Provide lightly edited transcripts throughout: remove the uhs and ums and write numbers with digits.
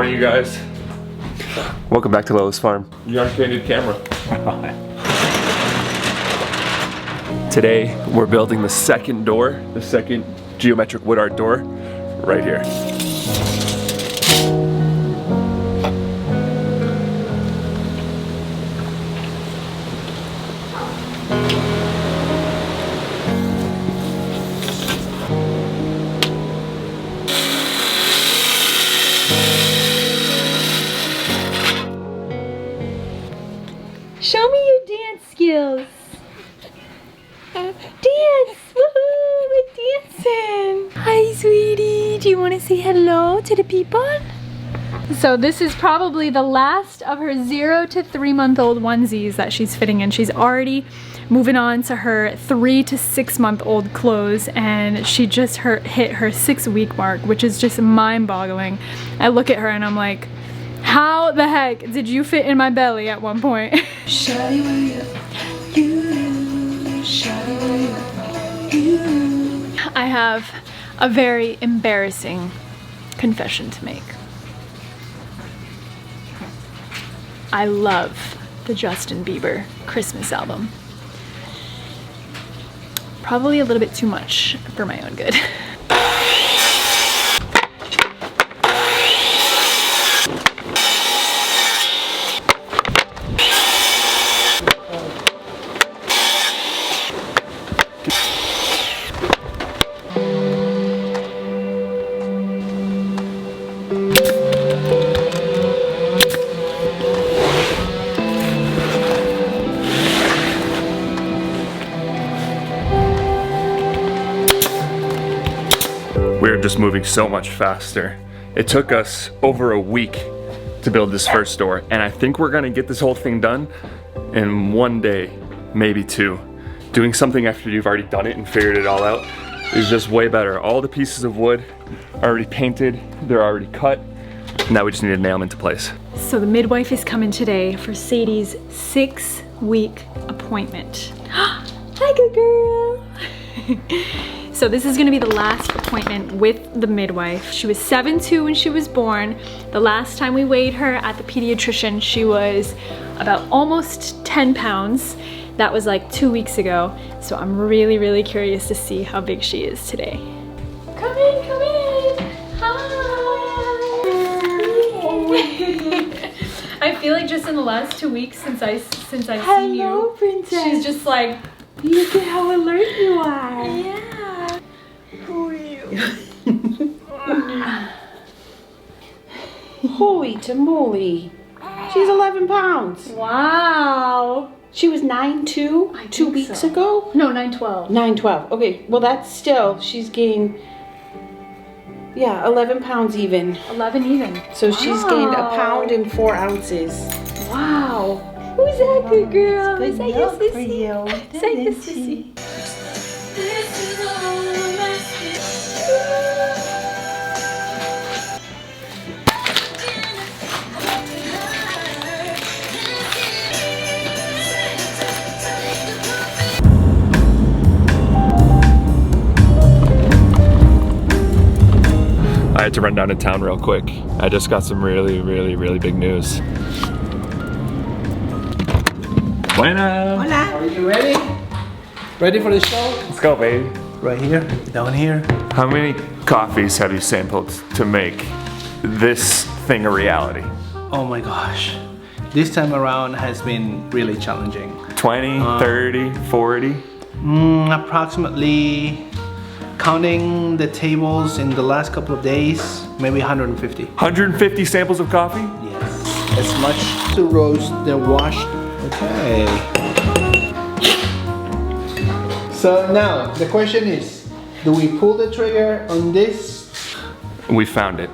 morning, you guys. Welcome back to Lola's farm. You're on candid camera. Today, we're building the second door, the second geometric wood art door, right here. Show me your dance skills. Dance! Woohoo! We're dancing! Hi, sweetie. Do you want to say hello to the people? So this is probably the last of her 0 to 3 month old onesies that she's fitting in. She's already moving on to her 3 to 6 month old clothes, and she just hit her 6 week mark, which is just mind boggling. I look at her and I'm like, how the heck did you fit in my belly at one point? Shawty, I have a very embarrassing confession to make. I love the Justin Bieber Christmas album. Probably a little bit too much for my own good. We're just moving so much faster. It took us over a week to build this first door, and I think we're gonna get this whole thing done in 1 day, maybe 2. Doing something after you've already done it and figured it all out is just way better. All the pieces of wood are already painted, they're already cut. Now we just need to nail them into place. So the midwife is coming today for Sadie's 6 week appointment. Hi, good girl. So this is gonna be the last appointment with the midwife. She was 7'2" when she was born. The last time we weighed her at the pediatrician, she was about almost 10 pounds. That was like 2 weeks ago. So I'm really, really curious to see how big she is today. Come in, come in. Hi. I feel like just in the last 2 weeks since I've seen you. Hello, princess. She's just like, look at how alert you are. yeah. Who are you? Holy tamale. She's 11 pounds. Wow. She was 9'2" 2 weeks ago? No, 9'12". 9'12". Okay, well that's still, she's gained, yeah, 11 pounds even. 11 even. So she's gained a pound and 4 ounces. Wow. Who's that good girl? Is that your For sissy? you. Is that your sissy? I had to run down to town real quick. I just got some really, really, really big news. Buena! Hola. Are you ready? Ready for the show? Let's go, baby. Right here, down here. How many coffees have you sampled to make this thing a reality? Oh my gosh. This time around has been really challenging. 20, 30, 40? Approximately, counting the tables in the last couple of days, maybe 150. 150 samples of coffee? Yes. As much to roast the washed. Okay. So now, the question is, do we pull the trigger on this? We found it.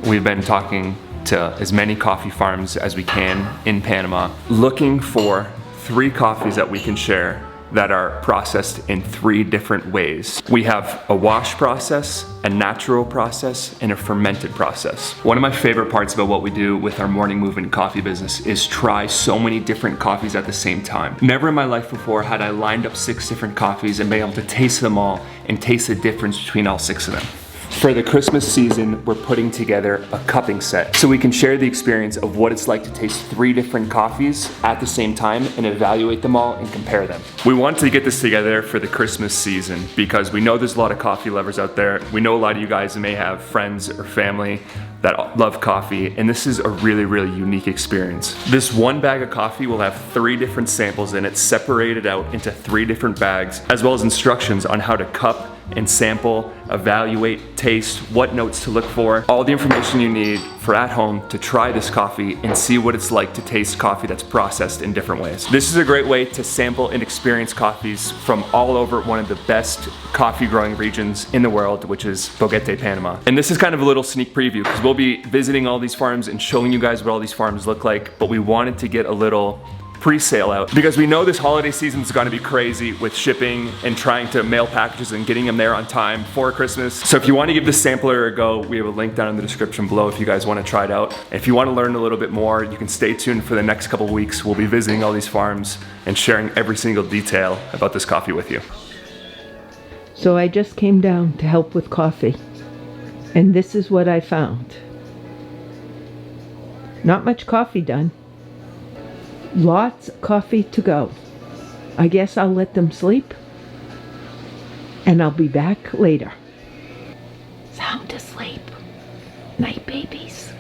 We've been talking to as many coffee farms as we can in Panama, looking for 3 coffees that we can share that are processed in 3 different ways. We have a wash process, a natural process, and a fermented process. One of my favorite parts about what we do with our morning movement coffee business is try so many different coffees at the same time. Never in my life before had I lined up 6 different coffees and been able to taste them all and taste the difference between all 6 of them. For the Christmas season, we're putting together a cupping set so we can share the experience of what it's like to taste 3 different coffees at the same time and evaluate them all and compare them. We wanted to get this together for the Christmas season because we know there's a lot of coffee lovers out there. We know a lot of you guys may have friends or family that love coffee, and this is a really, really unique experience. This one bag of coffee will have 3 different samples in it, separated out into 3 different bags, as well as instructions on how to cup and sample, evaluate, taste, what notes to look for, all the information you need for at home to try this coffee and see what it's like to taste coffee that's processed in different ways. This is a great way to sample and experience coffees from all over one of the best coffee growing regions in the world, which is Boquete, Panama. And this is kind of a little sneak preview because we'll be visiting all these farms and showing you guys what all these farms look like, but we wanted to get a little pre-sale out because we know this holiday season is going to be crazy with shipping and trying to mail packages and getting them there on time for Christmas. So if you want to give this sampler a go, we have a link down in the description below if you guys want to try it out. If you want to learn a little bit more, you can stay tuned for the next couple weeks. We'll be visiting all these farms and sharing every single detail about this coffee with you. So I just came down to help with coffee, and this is what I found. Not much coffee done. Lots of coffee to go. I guess I'll let them sleep, and I'll be back later. Sound asleep. Night, babies.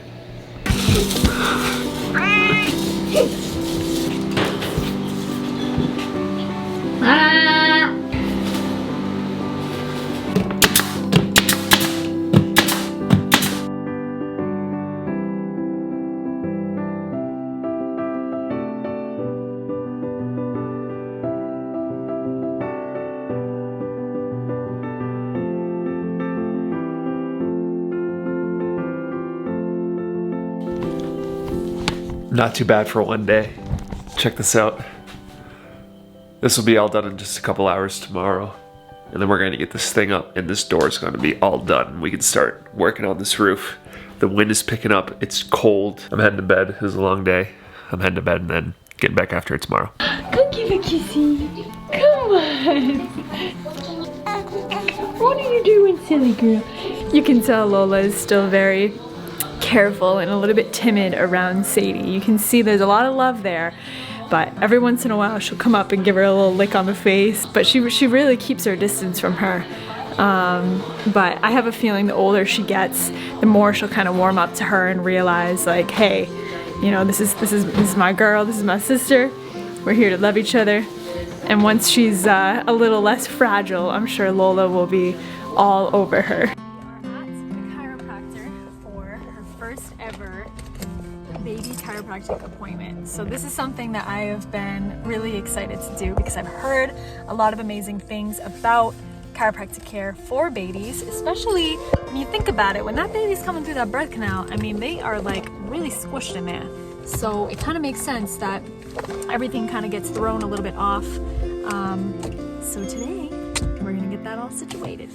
Not too bad for one day. Check this out. This will be all done in just a couple hours tomorrow. And then we're going to get this thing up and this door is going to be all done. We can start working on this roof. The wind is picking up. It's cold. I'm heading to bed. It was a long day. I'm heading to bed and then getting back after it tomorrow. Go give a kissy. Come on. What are you doing, silly girl? You can tell Lola is still very careful and a little bit timid around Sadie. You can see there's a lot of love there, but every once in a while she'll come up and give her a little lick on the face, but she really keeps her distance from her. But I have a feeling the older she gets, the more she'll kind of warm up to her and realize like, hey, you know, this is my girl, this is my sister, we're here to love each other. And once she's a little less fragile, I'm sure Lola will be all over her. Chiropractic appointment. So this is something that I have been really excited to do because I've heard a lot of amazing things about chiropractic care for babies, especially when you think about it, when that baby's coming through that birth canal, I mean, they are like really squished in there. So it kind of makes sense that everything kind of gets thrown a little bit off. So today we're gonna get that all situated.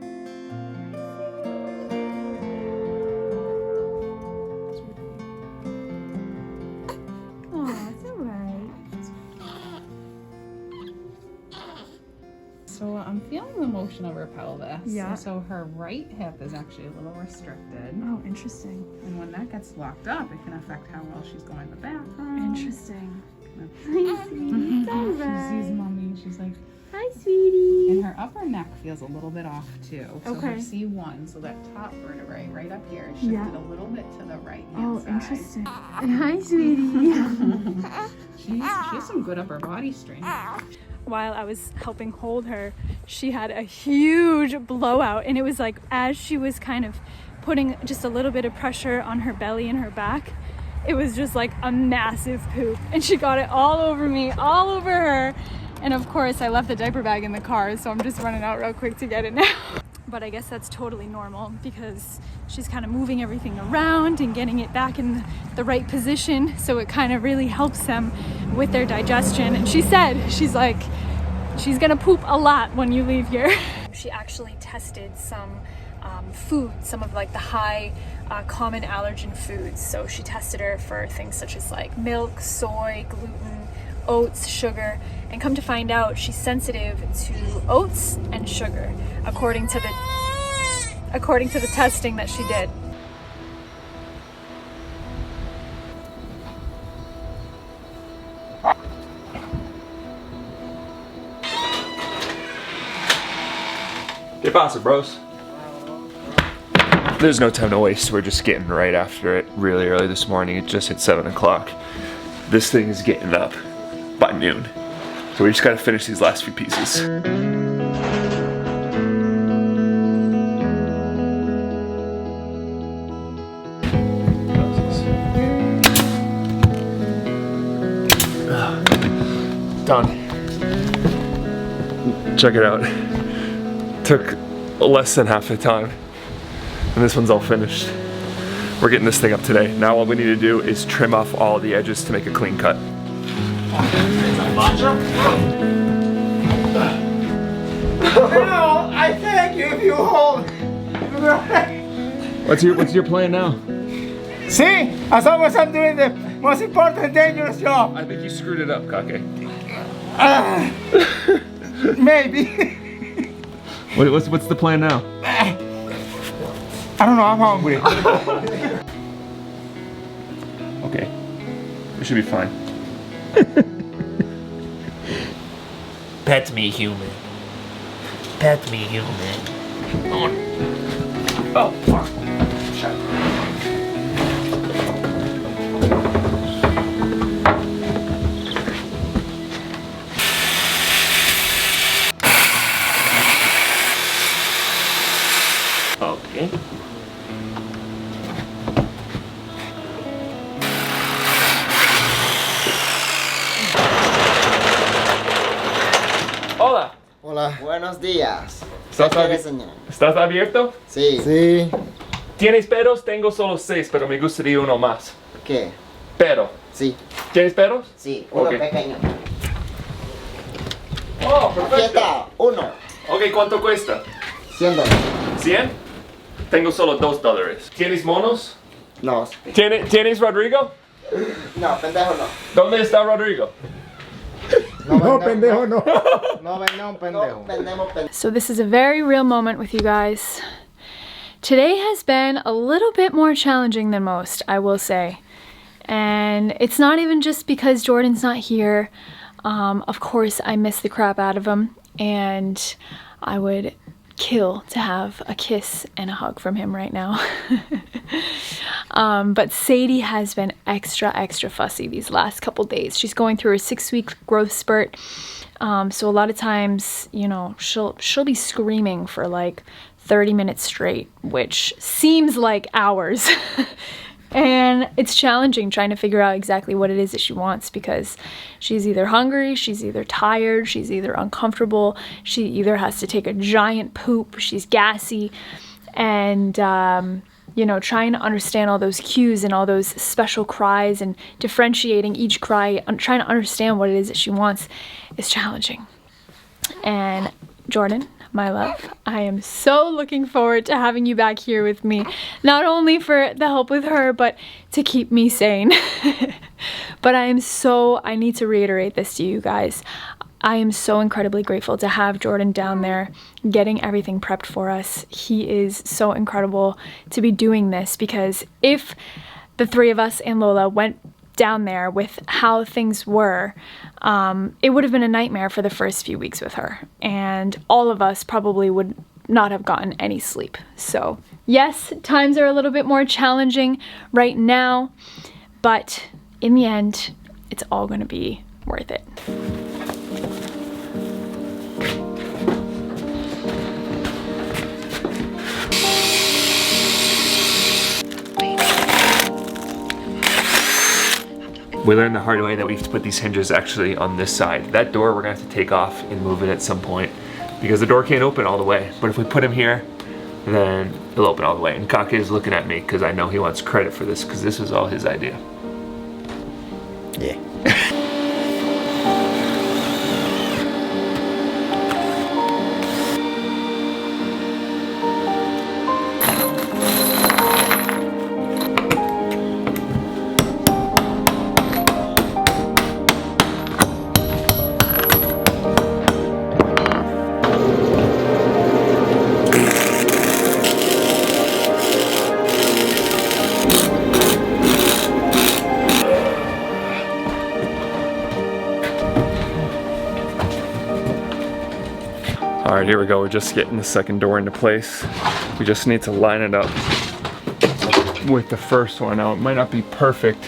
So I'm feeling the motion of her pelvis. Yeah. So her right hip is actually a little restricted. Oh, interesting. And when that gets locked up, it can affect how well she's going to the bathroom. Interesting. Hi, sweetie. She sees mommy. She's like, hi, sweetie. and her upper neck feels a little bit off too. So Okay. her C1, so that top vertebrae right up here, shifted Yeah. a little bit to the right hand Oh, side. interesting. Hi, sweetie. She has some good upper body strength. While I was helping hold her, she had a huge blowout, and it was like as she was kind of putting just a little bit of pressure on her belly and her back, it was just like a massive poop, and she got it all over me, all over her. And of course I left the diaper bag in the car, so I'm just running out real quick to get it now. But I guess that's totally normal because she's kind of moving everything around and getting it back in the right position, so it kind of really helps them with their digestion. And she said, she's like, she's gonna poop a lot when you leave here. She actually tested some food, some of like the high common allergen foods. So she tested her for things such as like milk, soy, gluten, oats, sugar, and come to find out she's sensitive to oats and sugar, according to the according to the testing that she did. ¿Qué pasa, bros? There's no time to waste. We're just getting right after it really early this morning. It just hit 7 o'clock. This thing is getting up by noon. So we just gotta finish these last few pieces. Done. Check it out. Took less than half the time. And this one's all finished. We're getting this thing up today. Now all we need to do is trim off all the edges to make a clean cut. No, I thank you if you hold. What's your plan now? See, as long as I'm doing the most important dangerous job. I think you screwed it up, Kake. Maybe. What's the plan now? I don't know, I'm hungry. Okay. It should be fine. Pet me, human. Pet me, human. Oh, fuck. Shut up. Okay. Hola. Hola. Buenos días. ¿Estás, ¿Qué quiere, señor? ¿Estás abierto? Sí. Sí. ¿Tienes peros? Tengo solo 6, pero me gustaría uno más. ¿Qué? Pero. Sí. ¿Tienes peros? Sí. Uno Ok. pequeño. Oh, Aquí perfecto. está. Uno. Ok, ¿cuánto cuesta? $100. ¿100? Tengo solo $2. ¿Tienes monos? No. ¿Tienes Rodrigo? No, pendejo no. ¿Dónde está Rodrigo? No, pendejo, no. No vendemos pendejo. No vendemos pendejo. So this is a very real moment with you guys. Today has been a little bit more challenging than most, I will say. And it's not even just because Jordan's not here. Of course, I miss the crap out of him, and I would kill to have a kiss and a hug from him right now. But Sadie has been extra fussy these last couple days. She's going through her 6-week growth spurt. So a lot of times, you know, she'll be screaming for like 30 minutes straight, which seems like hours. And it's challenging trying to figure out exactly what it is that she wants, because she's either hungry, she's either tired, she's either uncomfortable, she either has to take a giant poop, she's gassy, and you know, trying to understand all those cues and all those special cries and differentiating each cry, trying to understand what it is that she wants is challenging. And Jordan, my love, I am so looking forward to having you back here with me, not only for the help with her, but to keep me sane. But I need to reiterate this to you guys. I am so incredibly grateful to have Jordan down there getting everything prepped for us. He is so incredible to be doing this, because if the three of us and Lola went down there with how things were, it would have been a nightmare for the first few weeks with her, and all of us probably would not have gotten any sleep. So yes, times are a little bit more challenging right now, but in the end, it's all going to be worth it. We learned the hard way that we have to put these hinges actually on this side. That door we're gonna have to take off and move it at some point, because the door can't open all the way. But if we put him here, then it'll open all the way. And Kake is looking at me because I know he wants credit for this, because this was all his idea. Yeah. All right, here we go. We're just getting the second door into place. We just need to line it up with the first one. Now, it might not be perfect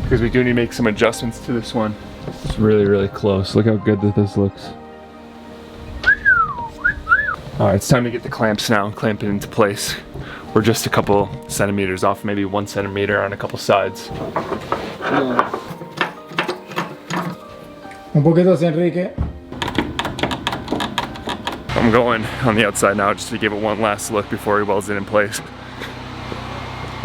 because we do need to make some adjustments to this one. It's really, really close. Look how good that this looks. All right, it's time to get the clamps now, clamp it into place. We're just a couple centimeters off, maybe 1 centimeter on a couple sides. Un poquito así, Enrique. I'm going on the outside now just to give it one last look before he welds it in place.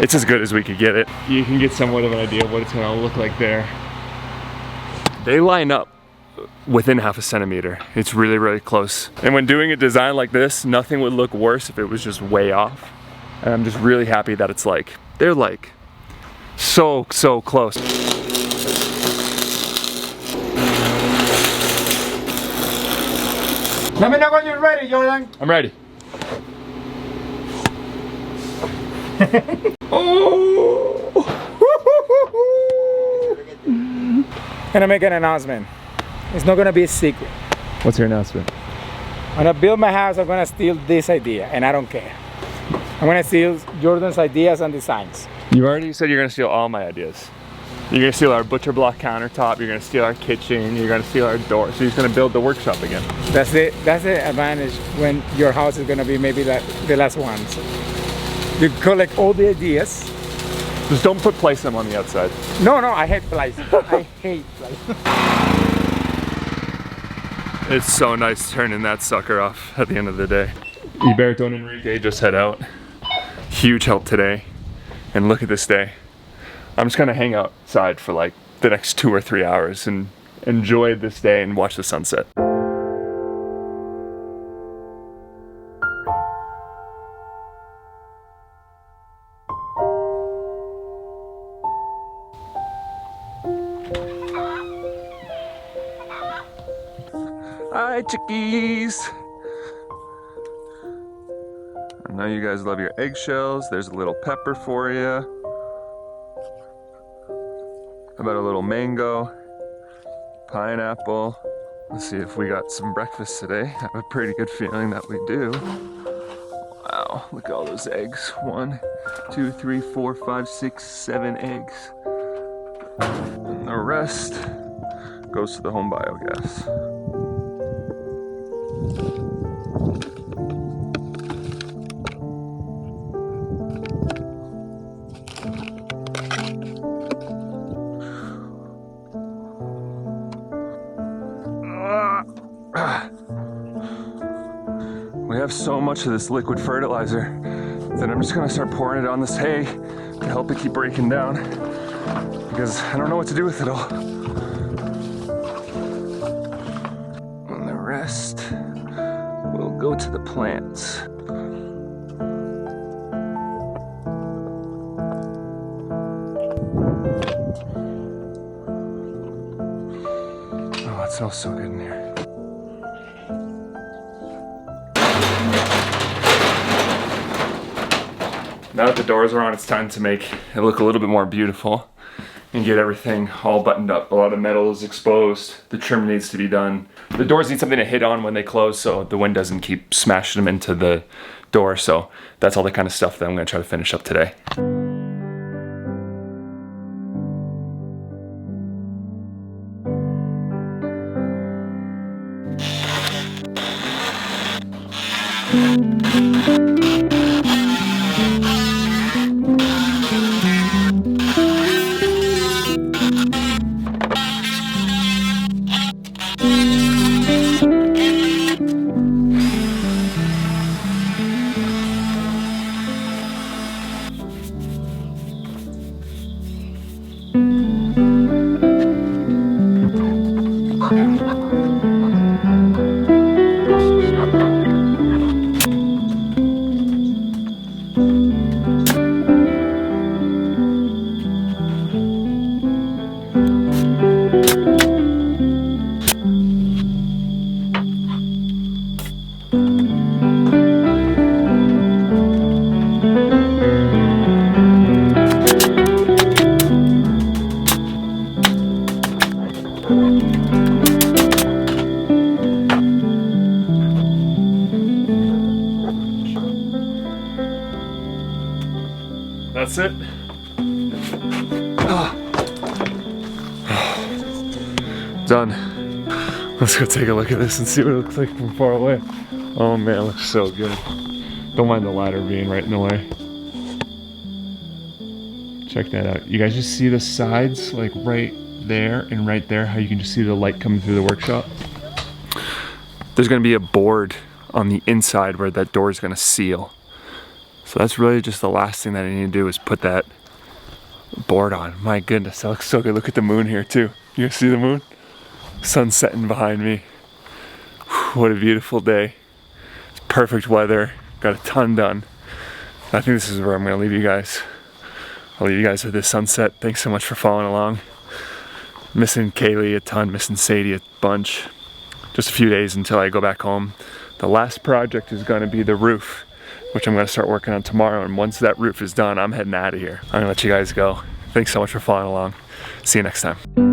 It's as good as we could get it. You can get somewhat of an idea of what it's gonna look like there. They line up within 1/2 centimeter. It's really, really close. And when doing a design like this, nothing would look worse if it was just way off. And I'm just really happy that it's like, they're like so close. Let me know when you're ready, Jordan. I'm ready. Gonna make an announcement. It's not gonna be a secret. What's your announcement? When I build my house, I'm gonna steal this idea, and I don't care. I'm gonna steal Jordan's ideas and designs. You already said you're gonna steal all my ideas. You're gonna steal our butcher block countertop, you're gonna steal our kitchen, you're gonna steal our door, so you're just gonna build the workshop again. That's the advantage when your house is gonna be maybe like the last one. So you collect all the ideas. Just don't put placement on the outside. No, I hate placement. I hate placement. It's so nice turning that sucker off at the end of the day. Iberto and Enrique just head out. Huge help today. And look at this day. I'm just gonna hang outside for like the next 2 or 3 hours and enjoy this day and watch the sunset. Hi, chickies. I know you guys love your eggshells. There's a little pepper for you. How about a little mango, pineapple? Let's see if we got some breakfast today. I have a pretty good feeling that we do. Wow, look at all those eggs. 1, 2, 3, 4, 5, 6, 7 eggs. And the rest goes to the home biogas. We have so much of this liquid fertilizer that I'm just gonna start pouring it on this hay to help it keep breaking down because I don't know what to do with it all. And the rest will go to the plants. Oh, it smells so good in here. Now that the doors are on, it's time to make it look a little bit more beautiful and get everything all buttoned up. A lot of metal is exposed. The trim needs to be done. The doors need something to hit on when they close so the wind doesn't keep smashing them into the door. So that's all the kind of stuff that I'm gonna try to finish up today. That's it. Done. Let's go take a look at this and see what it looks like from far away. Oh man, it looks so good. Don't mind the ladder being right in the way. Check that out. You guys just see the sides, like right there and right there, how you can just see the light coming through the workshop? There's gonna be a board on the inside where that door is gonna seal. So that's really just the last thing that I need to do is put that board on. My goodness, that looks so good. Look at the moon here too. You guys see the moon? Sun setting behind me. What a beautiful day. It's perfect weather. Got a ton done. I think this is where I'm gonna leave you guys. I'll leave you guys with this sunset. Thanks so much for following along. Missing Kaylee a ton, missing Sadie a bunch. Just a few days until I go back home. The last project is gonna be the roof, which I'm gonna start working on tomorrow. And once that roof is done, I'm heading out of here. I'm gonna let you guys go. Thanks so much for following along. See you next time.